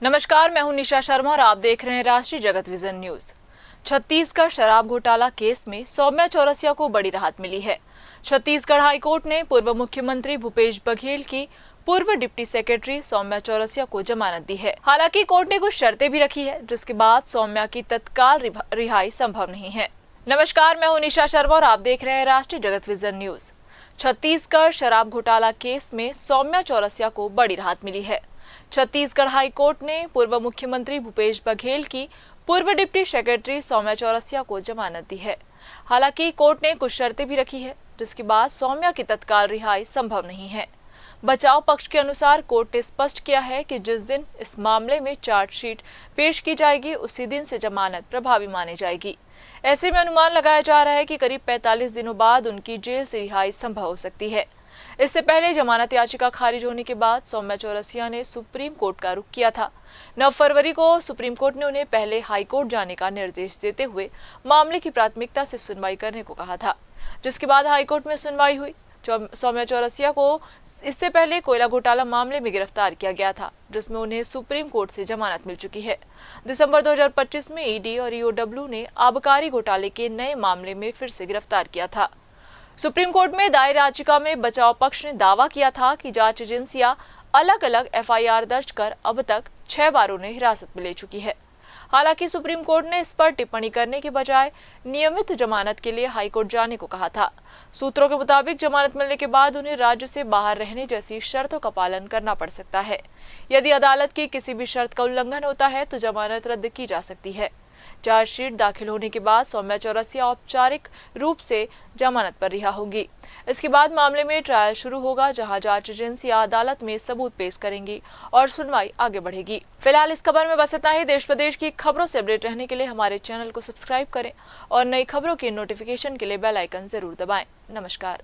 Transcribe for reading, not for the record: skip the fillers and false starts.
नमस्कार, मैं हूं निशा शर्मा और आप देख रहे हैं राष्ट्रीय जगत विजन न्यूज। छत्तीसगढ़ शराब घोटाला केस में सौम्या चौरसिया को बड़ी राहत मिली है। छत्तीसगढ़ हाईकोर्ट ने पूर्व मुख्यमंत्री भूपेश बघेल की पूर्व डिप्टी सेक्रेटरी सौम्या चौरसिया को जमानत दी है। हालांकि कोर्ट ने कुछ शर्तें भी रखी है, जिसके बाद सौम्या की तत्काल रिहाई संभव नहीं है। नमस्कार, मैं हूं निशा शर्मा और आप देख रहे हैं राष्ट्रीय जगत विजन न्यूज। छत्तीसगढ़ शराब घोटाला केस में सौम्या चौरसिया को बड़ी राहत मिली है। छत्तीसगढ़ हाईकोर्ट ने पूर्व मुख्यमंत्री भूपेश बघेल की पूर्व डिप्टी सेक्रेटरी सौम्या चौरसिया को जमानत दी है। हालांकि कोर्ट ने कुछ शर्तें भी रखी है, जिसके बाद सौम्या की तत्काल रिहाई संभव नहीं है। बचाव पक्ष के अनुसार कोर्ट ने स्पष्ट किया है कि जिस दिन इस मामले में चार्जशीट पेश की जाएगी, उसी दिन से जमानत प्रभावी मानी जाएगी। ऐसे में अनुमान लगाया जा रहा है कि करीब 45 दिनों बाद उनकी जेल से रिहाई संभव हो सकती है। इससे पहले जमानत याचिका खारिज होने के बाद सौम्या चौरसिया ने सुप्रीम कोर्ट का रुख किया था। 9 फरवरी को सुप्रीम कोर्ट ने उन्हें पहले हाई कोर्ट जाने का निर्देश देते हुए मामले की प्राथमिकता से सुनवाई करने को कहा था, जिसके बाद हाई कोर्ट में सुनवाई हुई। सौम्या चौरसिया को इससे पहले कोयला घोटाला मामले में गिरफ्तार किया गया था, जिसमें उन्हें सुप्रीम कोर्ट से जमानत मिल चुकी है। दिसंबर 2025 में ईडी और ईओडब्ल्यू ने आबकारी घोटाले के नए मामले में फिर से गिरफ्तार किया था। सुप्रीम कोर्ट में दायर याचिका में बचाव पक्ष ने दावा किया था कि जांच एजेंसियां अलग अलग एफआईआर दर्ज कर अब तक 6 बार उन्हें हिरासत में ले चुकी है। हालांकि सुप्रीम कोर्ट ने इस पर टिप्पणी करने के बजाय नियमित जमानत के लिए हाईकोर्ट जाने को कहा था। सूत्रों के मुताबिक जमानत मिलने के बाद उन्हें राज्य से बाहर रहने जैसी शर्तों का पालन करना पड़ सकता है। यदि अदालत की किसी भी शर्त का उल्लंघन होता है तो जमानत रद्द की जा सकती है। चार्जशीट दाखिल होने के बाद सौम्या चौरसिया औपचारिक रूप से जमानत पर रिहा होगी। इसके बाद मामले में ट्रायल शुरू होगा, जहां जांच एजेंसियां अदालत में सबूत पेश करेंगी और सुनवाई आगे बढ़ेगी। फिलहाल इस खबर में बस इतना ही। देश प्रदेश की खबरों से अपडेट रहने के लिए हमारे चैनल को सब्सक्राइब करें और नई खबरों की नोटिफिकेशन के लिए बेल आइकन जरूर दबाएं। नमस्कार।